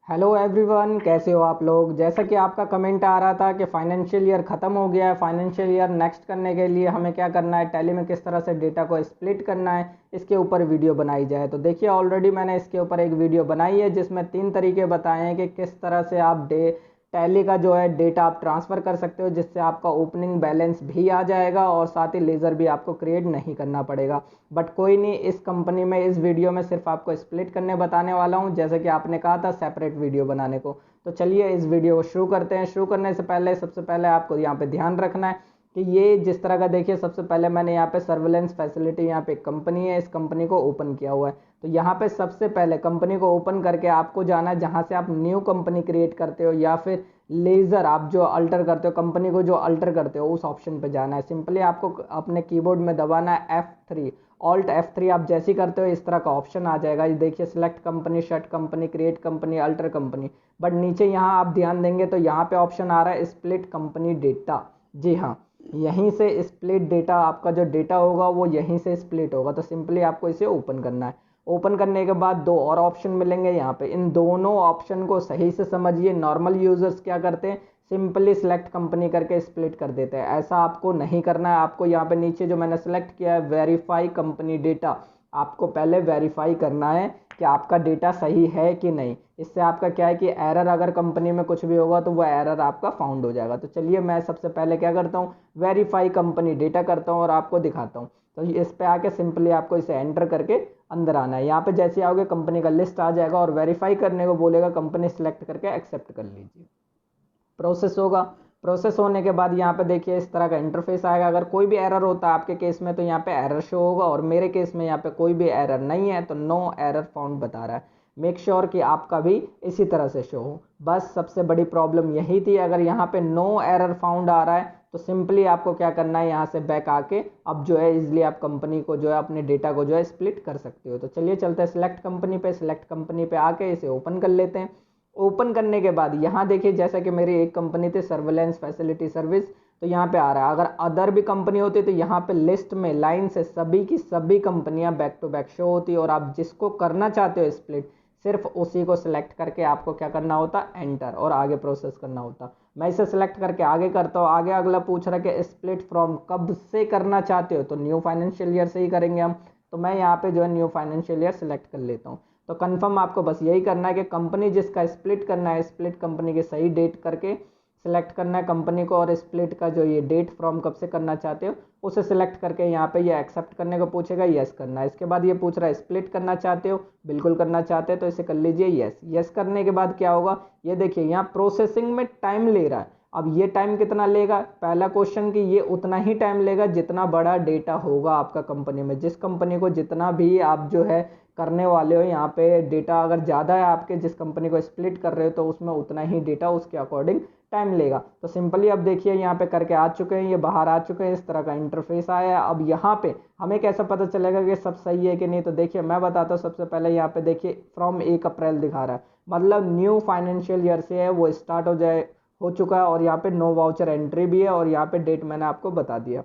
Hello everyone, कैसे हो आप लोग। जैसा कि आपका कमेंट आ रहा था कि फाइनेंशियल ईयर ख़त्म हो गया है, फाइनेंशियल ईयर नेक्स्ट करने के लिए हमें क्या करना है, टैली में किस तरह से डेटा को स्प्लिट करना है, इसके ऊपर वीडियो बनाई जाए। तो देखिए, ऑलरेडी मैंने इसके ऊपर एक वीडियो बनाई है जिसमें 3 तरीके बताए हैं कि किस तरह से आप टैली का जो है डेटा आप ट्रांसफ़र कर सकते हो, जिससे आपका ओपनिंग बैलेंस भी आ जाएगा और साथ ही लेज़र भी आपको क्रिएट नहीं करना पड़ेगा। बट कोई नहीं, इस कंपनी में इस वीडियो में सिर्फ आपको स्प्लिट करने बताने वाला हूँ, जैसे कि आपने कहा था सेपरेट वीडियो बनाने को। तो चलिए इस वीडियो को शुरू करते हैं। शुरू करने से पहले सबसे पहले आपको यहाँ पे ध्यान रखना है कि ये जिस तरह का, देखिए सबसे पहले मैंने यहाँ पे सर्विलेंस फैसिलिटी, यहाँ पे एक कंपनी है, इस कंपनी को ओपन किया हुआ है। तो यहाँ पे सबसे पहले कंपनी को ओपन करके आपको जाना है जहाँ से आप न्यू कंपनी क्रिएट करते हो या फिर लेज़र आप जो अल्टर करते हो, कंपनी को जो अल्टर करते हो, उस ऑप्शन पे जाना है। सिंपली आपको अपने कीबोर्ड में दबाना है F3, ऑल्ट F3। आप जैसे ही करते हो इस तरह का ऑप्शन आ जाएगा। ये देखिए, select company, shut company, create company, alter company. But नीचे यहाँ आप ध्यान देंगे तो यहाँ पे ऑप्शन आ रहा है स्प्लिट कंपनी डेटा। जी हाँ, यहीं से स्प्लिट डेटा, आपका जो डेटा होगा वो यहीं से स्प्लिट होगा। तो सिंपली आपको इसे ओपन करना है। ओपन करने के बाद दो और ऑप्शन मिलेंगे यहाँ पे। इन दोनों ऑप्शन को सही से समझिए। नॉर्मल यूजर्स क्या करते हैं, सिंपली सिलेक्ट कंपनी करके स्प्लिट कर देते हैं। ऐसा आपको नहीं करना है। आपको यहाँ पे नीचे जो मैंने सेलेक्ट किया है वेरीफाई कंपनी डेटा, आपको पहले वेरीफाई करना है कि आपका डेटा सही है कि नहीं। इससे आपका क्या है कि एरर, अगर कंपनी में कुछ भी होगा तो वो एरर आपका फाउंड हो जाएगा। तो चलिए मैं सबसे पहले क्या करता हूँ, वेरीफाई कंपनी डेटा करता हूँ और आपको दिखाता हूँ। तो इस पे आके सिंपली आपको इसे एंटर करके अंदर आना है। यहाँ पे जैसे आओगे कंपनी का लिस्ट आ जाएगा और वेरीफाई करने को बोलेगा, कंपनी सेलेक्ट करके एक्सेप्ट कर लीजिए। प्रोसेस होगा। प्रोसेस होने के बाद यहाँ पे देखिए इस तरह का इंटरफेस आएगा। अगर कोई भी एरर होता है आपके केस में तो यहाँ पे एरर शो होगा, और मेरे केस में यहाँ पे कोई भी एरर नहीं है तो नो एरर फाउंड बता रहा है। मेक श्योर कि आपका भी इसी तरह से शो हो। बस सबसे बड़ी प्रॉब्लम यही थी। अगर यहाँ पे नो एरर फाउंड आ रहा है तो सिंपली आपको क्या करना है, यहाँ से बैक आके अब जो है इजिली आप कंपनी को जो है, अपने डेटा को जो है स्प्लिट कर सकते हो। तो चलिए चलते हैं सिलेक्ट कंपनी पे। सिलेक्ट कंपनी पे आके इसे ओपन कर लेते हैं। ओपन करने के बाद यहाँ देखिए, जैसा कि मेरी एक कंपनी थी सर्विलेंस फैसिलिटी सर्विस, तो यहाँ पे आ रहा है। अगर अदर भी कंपनी होती तो यहाँ पे लिस्ट में लाइन से सभी की सभी कंपनियां बैक टू बैक शो होती, और आप जिसको करना चाहते हो स्प्लिट, सिर्फ उसी को सिलेक्ट करके आपको क्या करना होता, एंटर, और आगे प्रोसेस करना होता। मैं इसे सिलेक्ट करके आगे करता हूँ। आगे अगला पूछ रहा है कि स्प्लिट फ्रॉम कब से करना चाहते हो, तो न्यू फाइनेंशियल ईयर से ही करेंगे हम। तो मैं यहाँ पे जो है न्यू फाइनेंशियल ईयर सेलेक्ट कर लेता हूँ। तो कंफर्म आपको बस यही करना है कि कंपनी जिसका स्प्लिट करना है, स्प्लिट कंपनी के सही डेट करके सिलेक्ट करना है कंपनी को, और स्प्लिट का जो ये डेट फ्रॉम कब से करना चाहते हो उसे सिलेक्ट करके यहाँ पे ये एक्सेप्ट करने को पूछेगा, यस करना है। इसके बाद ये पूछ रहा है स्प्लिट करना चाहते हो, बिल्कुल करना चाहते हैं तो इसे कर लीजिए यस। यस करने के बाद क्या होगा, ये देखिए यहाँ प्रोसेसिंग में टाइम ले रहा है। अब ये टाइम कितना लेगा, पहला क्वेश्चन कि ये उतना ही टाइम लेगा जितना बड़ा डेटा होगा आपका कंपनी में। जिस कंपनी को जितना भी आप जो है करने वाले हो, यहाँ पे डेटा अगर ज़्यादा है आपके, जिस कंपनी को स्प्लिट कर रहे हो, तो उसमें उतना ही डेटा उसके अकॉर्डिंग टाइम लेगा। तो सिंपली अब देखिए यहाँ पे करके आ चुके हैं, ये बाहर आ चुके हैं, इस तरह का इंटरफेस आया है। अब यहाँ पे हमें कैसे पता चलेगा कि सब सही है कि नहीं, तो देखिए मैं बताता हूँ। सबसे पहले यहाँ पे देखिए फ्रॉम 1 अप्रैल दिखा रहा है, मतलब न्यू फाइनेंशियल ईयर से है वो स्टार्ट हो चुका है, और यहाँ पे नो वाउचर एंट्री भी है, और यहाँ पे डेट मैंने आपको बता दिया।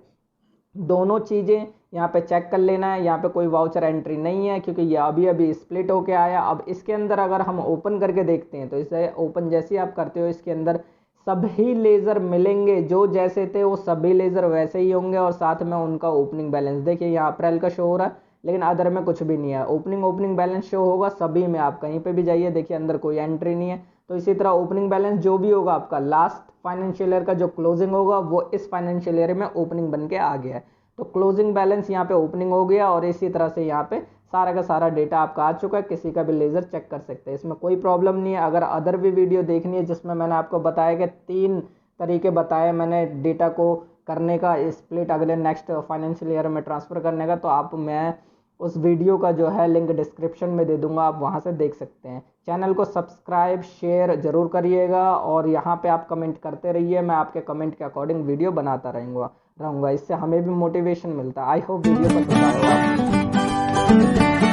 दोनों चीज़ें यहाँ पे चेक कर लेना है। यहाँ पे कोई वाउचर एंट्री नहीं है क्योंकि ये अभी अभी स्प्लिट होके आया। अब इसके अंदर अगर हम ओपन करके देखते हैं तो इसे ओपन जैसे ही आप करते हो, इसके अंदर सभी लेज़र मिलेंगे, जो जैसे थे वो सभी लेज़र वैसे ही होंगे, और साथ में उनका ओपनिंग बैलेंस देखिए यहाँ अप्रैल का शो हो रहा है, लेकिन अदर में कुछ भी नहीं है। ओपनिंग बैलेंस शो होगा सभी में, आप कहीं पे भी जाइए देखिए अंदर कोई एंट्री नहीं है। तो इसी तरह ओपनिंग बैलेंस जो भी होगा आपका लास्ट फाइनेंशियल ईयर का जो क्लोजिंग होगा वो इस फाइनेंशियल ईयर में ओपनिंग बन के आ गया है। तो क्लोजिंग बैलेंस यहाँ पे ओपनिंग हो गया, और इसी तरह से यहाँ पे सारा का सारा डेटा आपका आ चुका है। किसी का भी लेज़र चेक कर सकते हैं, इसमें कोई प्रॉब्लम नहीं है। अगर अदर भी वीडियो देखनी है जिसमें मैंने आपको बताया कि 3 तरीके बताए मैंने डेटा को करने का, स्प्लिट अगले नेक्स्ट फाइनेंशियल ईयर में ट्रांसफ़र करने का, तो आप, मैं उस वीडियो का जो है लिंक डिस्क्रिप्शन में दे दूंगा, आप वहां से देख सकते हैं। चैनल को सब्सक्राइब शेयर जरूर करिएगा, और यहाँ पे आप कमेंट करते रहिए, मैं आपके कमेंट के अकॉर्डिंग वीडियो बनाता रहूँगा। इससे हमें भी मोटिवेशन मिलता है। आई होप वीडियो पसंद आएगा।